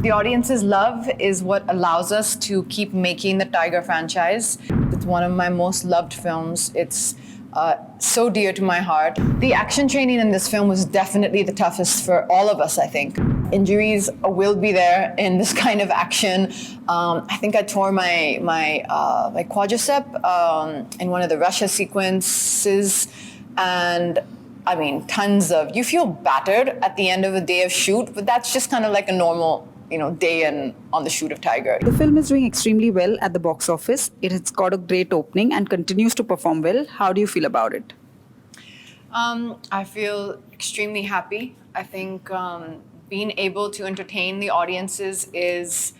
The audience's love is what allows us to keep making the Tiger franchise. It's one of my most loved films. It's so dear to my heart. The action training in this film was definitely the toughest for all of us, I think. Injuries will be there in this kind of action. I think I tore my quadricep in one of the Russia sequences, and I mean, you feel battered at the end of a day of shoot, but that's just kind of like a normal, day on the shoot of Tiger. The film is doing extremely well at the box office. It has got a great opening and continues to perform well. How do you feel about it? I feel extremely happy. I think being able to entertain the audiences is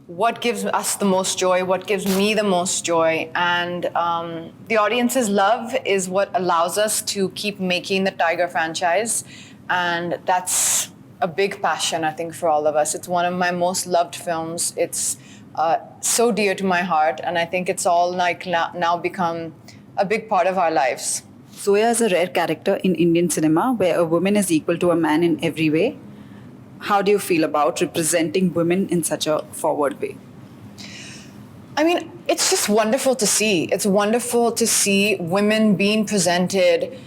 what gives us the most joy, what gives me the most joy. And the audience's love is what allows us to keep making the Tiger franchise. And that's a big passion, I think, for all of us. It's one of my most loved films. It's so dear to my heart. And I think it's all like now become a big part of our lives. Zoya is a rare character in Indian cinema where a woman is equal to a man in every way. How do you feel about representing women in such a forward way? I mean, it's just wonderful to see. It's wonderful to see women being presented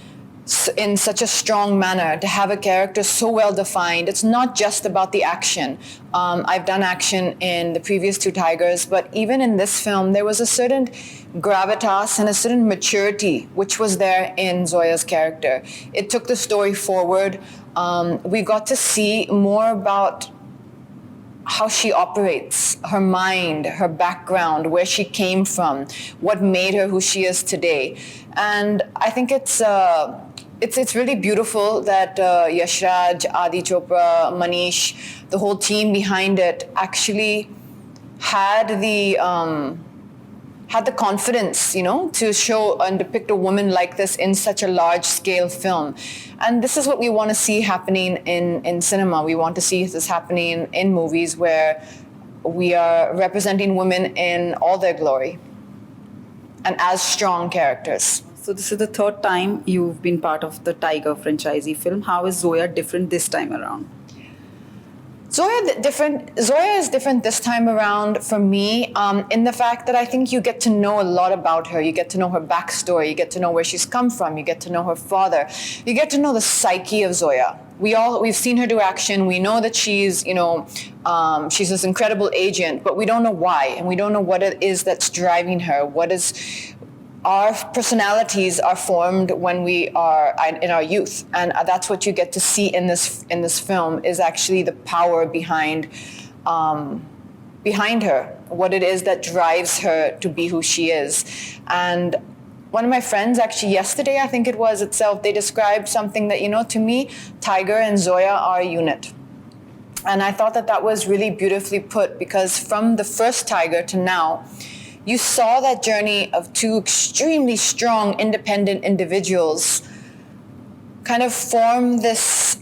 in such a strong manner, to have a character so well defined. It's not just about the action. I've done action in the previous two Tigers, but even in this film, there was a certain gravitas and a certain maturity which was there in Zoya's character. It took the story forward. We got to see more about how she operates, her mind, her background, where she came from, what made her who she is today. And I think it's really beautiful that Yashraj, Adi Chopra, Manish, the whole team behind it actually had the confidence, to show and depict a woman like this in such a large-scale film. And this is what we want to see happening in cinema. We want to see this happening in movies where we are representing women in all their glory and as strong characters. So this is the third time you've been part of the Tiger franchisee film. How is Zoya different this time around? Zoya is different this time around for me in the fact that I think you get to know a lot about her. You get to know her backstory. You get to know where she's come from. You get to know her father. You get to know the psyche of Zoya. We've seen her do action. We know that she's this incredible agent, but we don't know why, and we don't know what it is that's driving her. Our personalities are formed when we are in our youth, and that's what you get to see in this film is actually the power behind her, what it is that drives her to be who she is. And one of my friends actually yesterday, I think it was itself, they described something that, to me, Tiger and Zoya are a unit. And I thought that was really beautifully put, because from the first Tiger to now, you saw that journey of two extremely strong, independent individuals kind of form this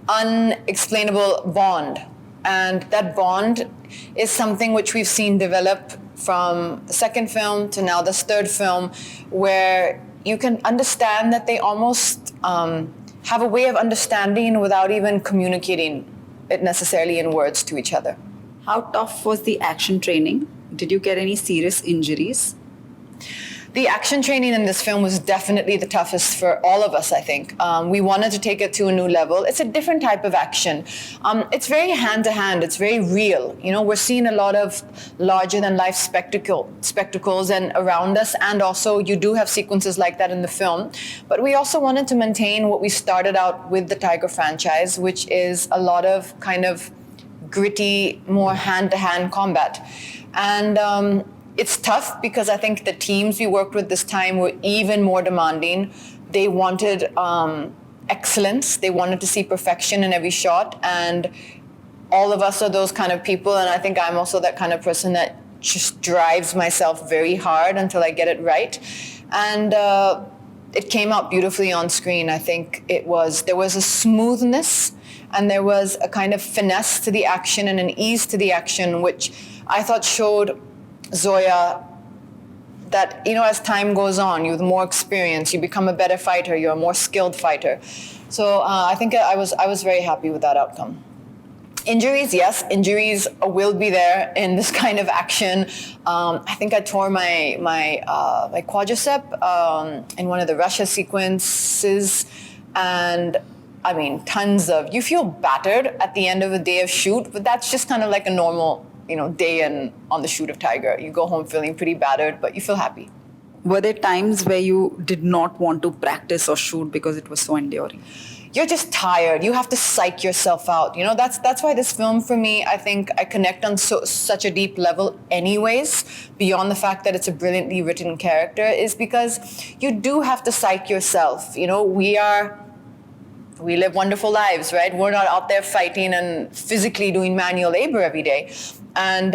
unexplainable bond. And that bond is something which we've seen develop from the second film to now this third film, where you can understand that they almost have a way of understanding without even communicating it necessarily in words to each other. How tough was the action training? Did you get any serious injuries? The action training in this film was definitely the toughest for all of us, I think. We wanted to take it to a new level. It's a different type of action. It's very hand-to-hand. It's very real. We're seeing a lot of larger-than-life spectacles and around us, and also you do have sequences like that in the film. But we also wanted to maintain what we started out with the Tiger franchise, which is a lot of kind of gritty, more hand-to-hand combat. And it's tough because I think the teams we worked with this time were even more demanding. They wanted excellence. They wanted to see perfection in every shot. And all of us are those kind of people. And I think I'm also that kind of person that just drives myself very hard until I get it right. And it came out beautifully on screen. I think there was a smoothness and there was a kind of finesse to the action and an ease to the action, which I thought showed Zoya that, as time goes on, you have more experience, you become a better fighter, you're a more skilled fighter. So I think I was very happy with that outcome. Injuries, yes, injuries will be there in this kind of action. I think I tore my quadricep in one of the Russia sequences, and I mean, you feel battered at the end of a day of shoot, but that's just kind of like a normal, day on the shoot of Tiger. You go home feeling pretty battered, but you feel happy. Were there times where you did not want to practice or shoot because it was so enduring? You're just tired. You have to psych yourself out. That's why this film, for me, I think I connect on such a deep level anyways, beyond the fact that it's a brilliantly written character, is because you do have to psych yourself. We live wonderful lives, right? We're not out there fighting and physically doing manual labor every day. And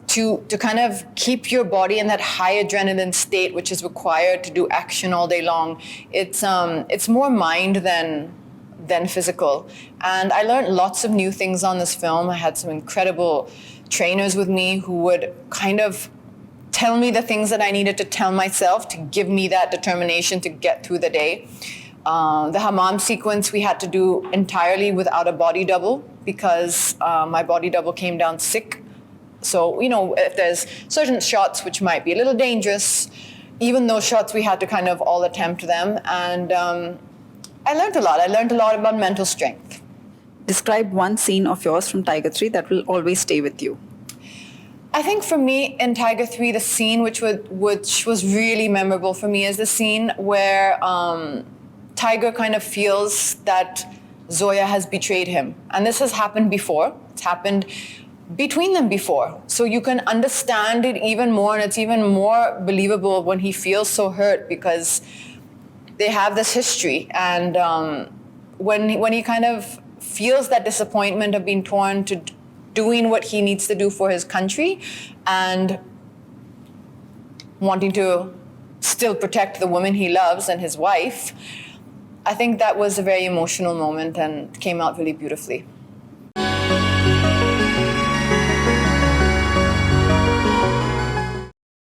to kind of keep your body in that high adrenaline state, which is required to do action all day long, it's more mind than physical. And I learned lots of new things on this film. I had some incredible trainers with me who would kind of tell me the things that I needed to tell myself to give me that determination to get through the day. The hammam sequence we had to do entirely without a body double because my body double came down sick. So, if there's certain shots which might be a little dangerous, even those shots we had to kind of all attempt them. And I learned a lot. I learned a lot about mental strength. Describe one scene of yours from Tiger 3 that will always stay with you. I think for me in Tiger 3, the scene which was really memorable for me is the scene where Tiger kind of feels that Zoya has betrayed him. And this has happened before. It's happened between them before. So you can understand it even more, and it's even more believable when he feels so hurt because they have this history. And when he kind of feels that disappointment of being torn to doing what he needs to do for his country and wanting to still protect the woman he loves and his wife, I think that was a very emotional moment and came out really beautifully.